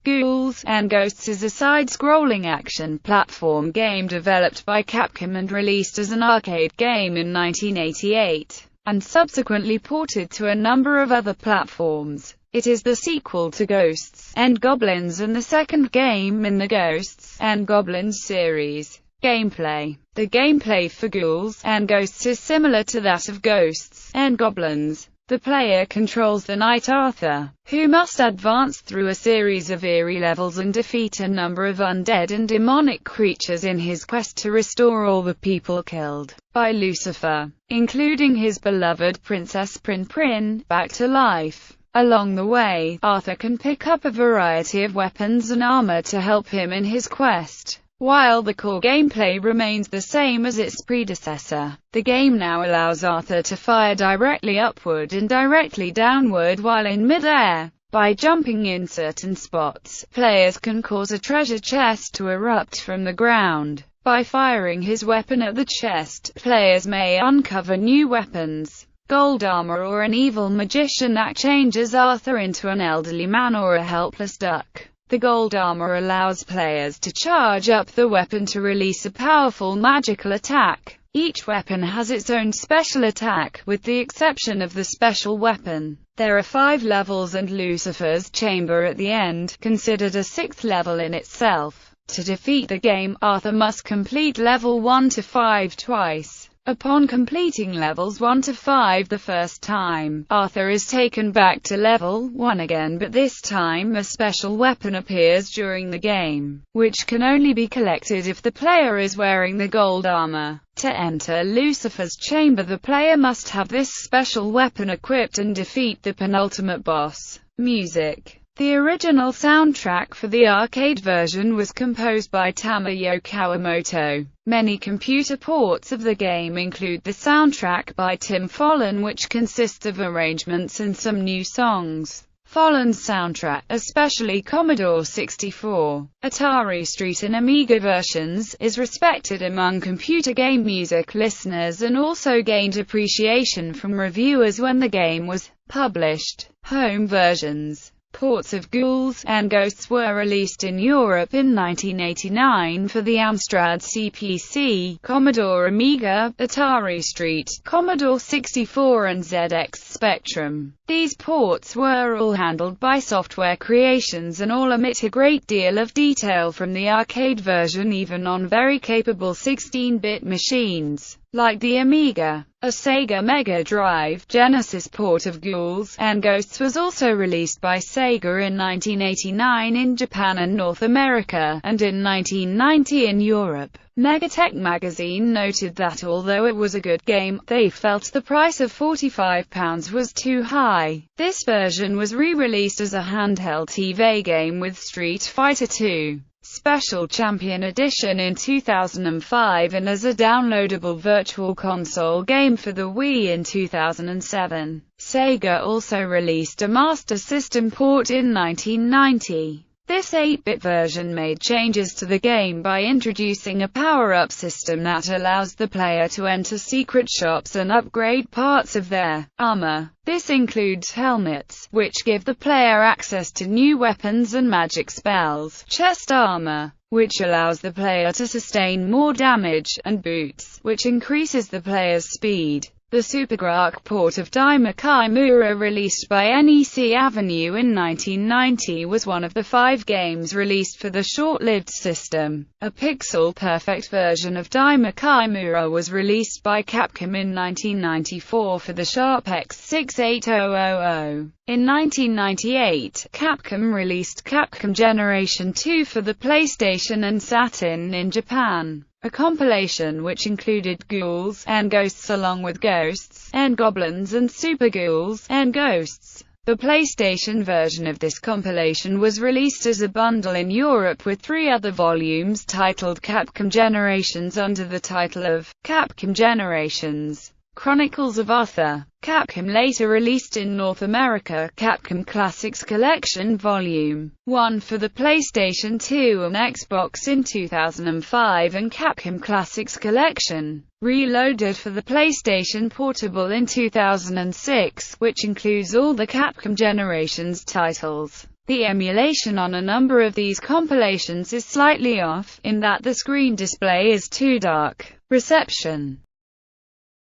Ghouls and Ghosts is a side-scrolling action platform game developed by Capcom and released as an arcade game in 1988, and subsequently ported to a number of other platforms. It is the sequel to Ghosts and Goblins and the second game in the Ghosts and Goblins series. Gameplay. The gameplay for Ghouls and Ghosts is similar to that of Ghosts and Goblins. The player controls the knight Arthur, who must advance through a series of eerie levels and defeat a number of undead and demonic creatures in his quest to restore all the people killed by Lucifer, including his beloved Princess Prin, back to life. Along the way, Arthur can pick up a variety of weapons and armor to help him in his quest. While the core gameplay remains the same as its predecessor, the game now allows Arthur to fire directly upward and directly downward while in mid-air. By jumping in certain spots, players can cause a treasure chest to erupt from the ground. By firing his weapon at the chest, players may uncover new weapons, gold armor or an evil magician that changes Arthur into an elderly man or a helpless duck. The gold armor allows players to charge up the weapon to release a powerful magical attack. Each weapon has its own special attack, with the exception of the special weapon. There are 5 levels and Lucifer's chamber at the end, considered a 6th level in itself. To defeat the game, Arthur must complete level 1 to 5 twice. Upon completing levels 1 to 5 the first time, Arthur is taken back to level 1 again, but this time a special weapon appears during the game, which can only be collected if the player is wearing the gold armor. To enter Lucifer's chamber, the player must have this special weapon equipped and defeat the penultimate boss. Music. The original soundtrack for the arcade version was composed by Tamayo Kawamoto. Many computer ports of the game include the soundtrack by Tim Follin, which consists of arrangements and some new songs. Follin's soundtrack, especially Commodore 64, Atari ST and Amiga versions, is respected among computer game music listeners and also gained appreciation from reviewers when the game was published. Home versions. Ports of Ghouls and Ghosts were released in Europe in 1989 for the Amstrad CPC, Commodore Amiga, Atari ST, Commodore 64 and ZX Spectrum. These ports were all handled by Software Creations and all omit a great deal of detail from the arcade version, even on very capable 16-bit machines, like the Amiga. A Sega Mega Drive Genesis port of Ghouls and Ghosts was also released by Sega in 1989 in Japan and North America, and in 1990 in Europe. Megatech magazine noted that although it was a good game, they felt the price of £45 was too high. This version was re-released as a handheld TV game with Street Fighter II Special Champion Edition in 2005 and as a downloadable virtual console game for the Wii in 2007. Sega also released a Master System port in 1990. This 8-bit version made changes to the game by introducing a power-up system that allows the player to enter secret shops and upgrade parts of their armor. This includes helmets, which give the player access to new weapons and magic spells, chest armor, which allows the player to sustain more damage, and boots, which increases the player's speed. The SuperGRARC port of Daimakaimura, released by NEC Avenue in 1990, was one of the 5 games released for the short-lived system. A pixel-perfect version of Daimakaimura was released by Capcom in 1994 for the Sharp X68000. In 1998, Capcom released Capcom Generation 2 for the PlayStation and Saturn in Japan. A compilation which included Ghouls and Ghosts along with Ghosts and Goblins and Super Ghouls and Ghosts. The PlayStation version of this compilation was released as a bundle in Europe with 3 other volumes titled Capcom Generations under the title of Capcom Generations Chronicles of Arthur. Capcom later released in North America Capcom Classics Collection Volume 1 for the PlayStation 2 and Xbox in 2005 and Capcom Classics Collection Reloaded for the PlayStation Portable in 2006, which includes all the Capcom Generations titles. The emulation on a number of these compilations is slightly off, in that the screen display is too dark. Reception